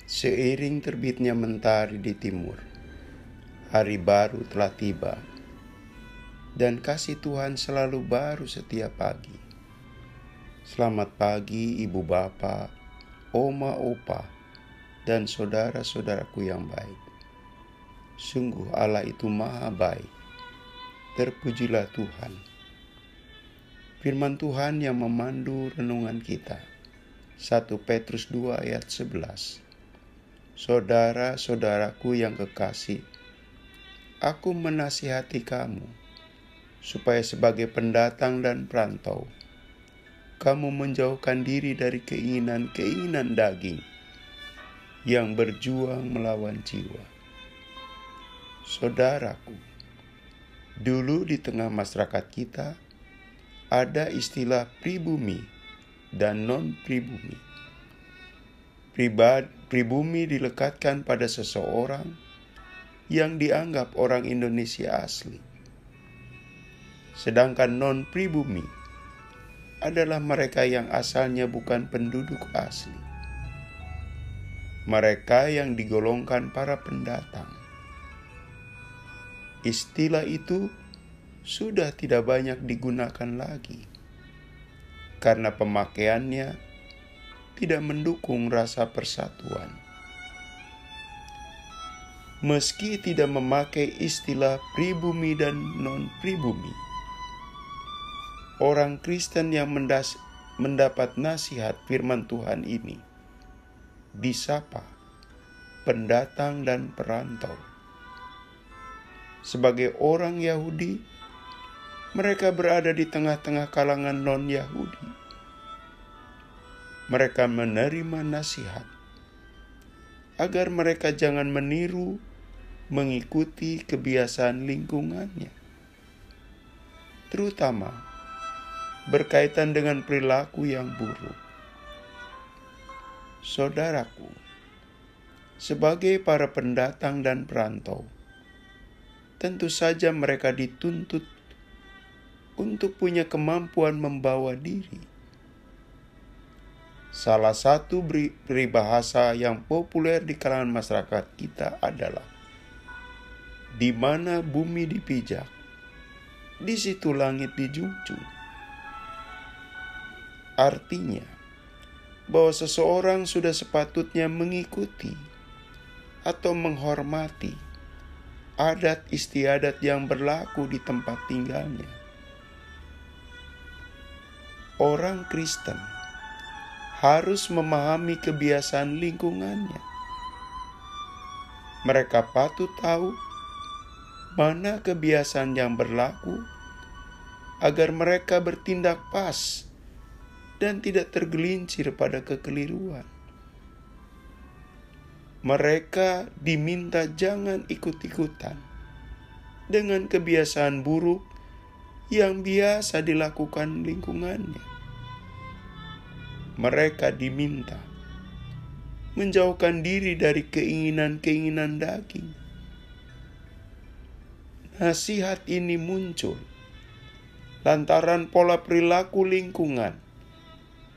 Seiring terbitnya mentari di timur, hari baru telah tiba, dan kasih Tuhan selalu baru setiap pagi. Selamat pagi ibu bapa, oma opa, dan saudara-saudaraku yang baik. Sungguh Allah itu maha baik. Terpujilah Tuhan. Firman Tuhan yang memandu renungan kita. 1 Petrus 2 ayat 11. Saudara-saudaraku yang kekasih, aku menasihati kamu, supaya sebagai pendatang dan perantau, kamu menjauhkan diri dari keinginan-keinginan daging yang berjuang melawan jiwa. Saudaraku, dulu di tengah masyarakat kita, ada istilah pribumi dan non-pribumi. Pribumi dilekatkan pada seseorang yang dianggap orang Indonesia asli. Sedangkan non-pribumi adalah mereka yang asalnya bukan penduduk asli. Mereka yang digolongkan para pendatang. Istilah itu sudah tidak banyak digunakan lagi karena pemakaiannya tidak mendukung rasa persatuan. Meski tidak memakai istilah pribumi dan non-pribumi, orang Kristen yang mendapat nasihat firman Tuhan ini disapa pendatang dan perantau. Sebagai orang Yahudi, mereka berada di tengah-tengah kalangan non-Yahudi. Mereka menerima nasihat agar mereka jangan meniru, mengikuti kebiasaan lingkungannya, terutama berkaitan dengan perilaku yang buruk. Saudaraku, sebagai para pendatang dan perantau, tentu saja mereka dituntut untuk punya kemampuan membawa diri. Salah satu peribahasa yang populer di kalangan masyarakat kita adalah, di mana bumi dipijak, di situ langit dijunjung. Artinya, bahwa seseorang sudah sepatutnya mengikuti atau menghormati adat istiadat yang berlaku di tempat tinggalnya. Orang Kristen harus memahami kebiasaan lingkungannya. Mereka patut tahu mana kebiasaan yang berlaku agar mereka bertindak pas dan tidak tergelincir pada kekeliruan. Mereka diminta jangan ikut-ikutan dengan kebiasaan buruk yang biasa dilakukan lingkungannya. Mereka diminta menjauhkan diri dari keinginan-keinginan daging. Nasihat ini muncul lantaran pola perilaku lingkungan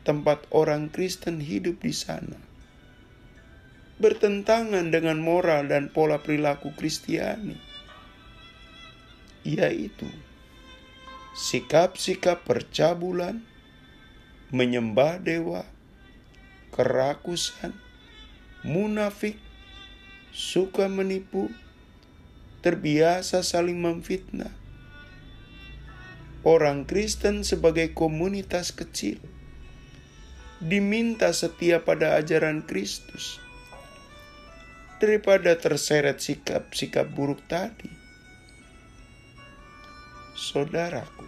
tempat orang Kristen hidup di sana bertentangan dengan moral dan pola perilaku Kristiani, yaitu sikap-sikap percabulan, menyembah dewa, kerakusan, munafik, suka menipu, terbiasa saling memfitnah. Orang Kristen sebagai komunitas kecil diminta setia pada ajaran Kristus daripada terseret sikap-sikap buruk tadi. Saudaraku,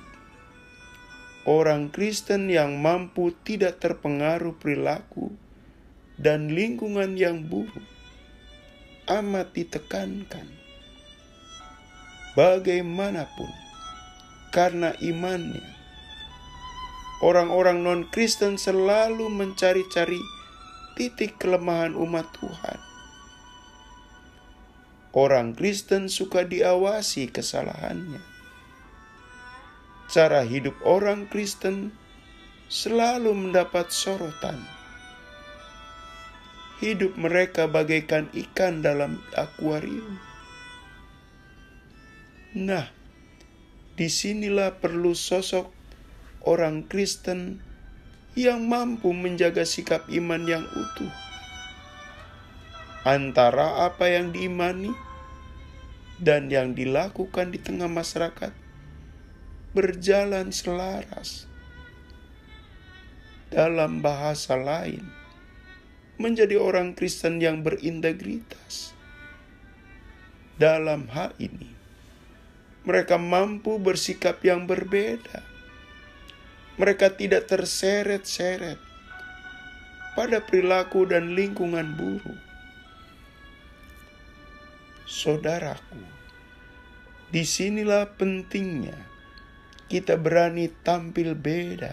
orang Kristen yang mampu tidak terpengaruh perilaku dan lingkungan yang buruk amat ditekankan. Bagaimanapun, karena imannya, orang-orang non-Kristen selalu mencari-cari titik kelemahan umat Tuhan. Orang Kristen suka diawasi kesalahannya. Cara hidup orang Kristen selalu mendapat sorotan. Hidup mereka bagaikan ikan dalam akuarium. Nah, disinilah perlu sosok orang Kristen yang mampu menjaga sikap iman yang utuh antara apa yang diimani dan yang dilakukan di tengah masyarakat berjalan selaras. Dalam bahasa lain, menjadi orang Kristen yang berintegritas. Dalam hal ini, mereka mampu bersikap yang berbeda. Mereka tidak terseret-seret pada perilaku dan lingkungan buruk. Saudaraku, disinilah pentingnya kita berani tampil beda.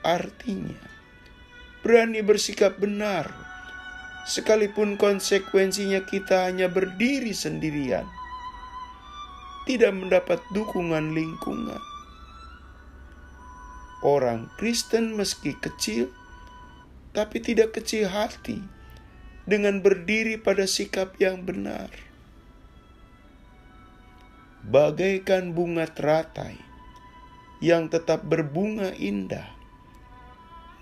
Artinya, berani bersikap benar, sekalipun konsekuensinya kita hanya berdiri sendirian, tidak mendapat dukungan lingkungan. Orang Kristen meski kecil, tapi tidak kecil hati, dengan berdiri pada sikap yang benar. Bagaikan bunga teratai yang tetap berbunga indah,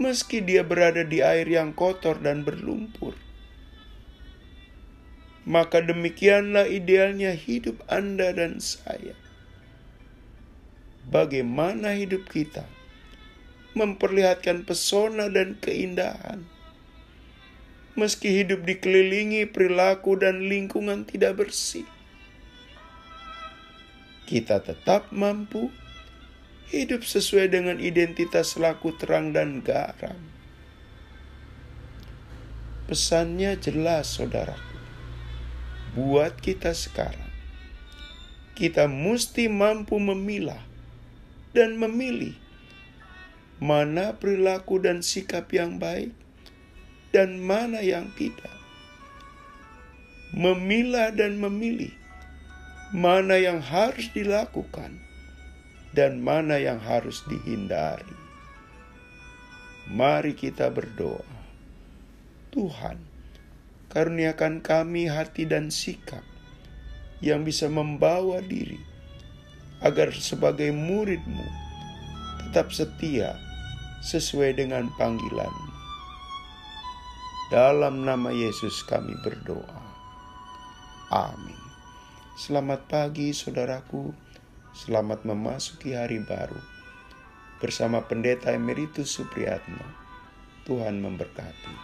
meski dia berada di air yang kotor dan berlumpur. Maka demikianlah idealnya hidup Anda dan saya. Bagaimana hidup kita memperlihatkan pesona dan keindahan, meski hidup dikelilingi perilaku dan lingkungan tidak bersih. Kita tetap mampu hidup sesuai dengan identitas selaku terang dan garam. Pesannya jelas, saudaraku. Buat kita sekarang, kita mesti mampu memilah dan memilih mana perilaku dan sikap yang baik dan mana yang tidak. Memilah dan memilih mana yang harus dilakukan dan mana yang harus dihindari. Mari kita berdoa. Tuhan, karuniakan kami hati dan sikap yang bisa membawa diri agar sebagai murid-Mu tetap setia sesuai dengan panggilan-Mu. Dalam nama Yesus kami berdoa. Amin. Selamat pagi saudaraku, selamat memasuki hari baru. Bersama Pendeta Emeritus Supriyatno, Tuhan memberkati.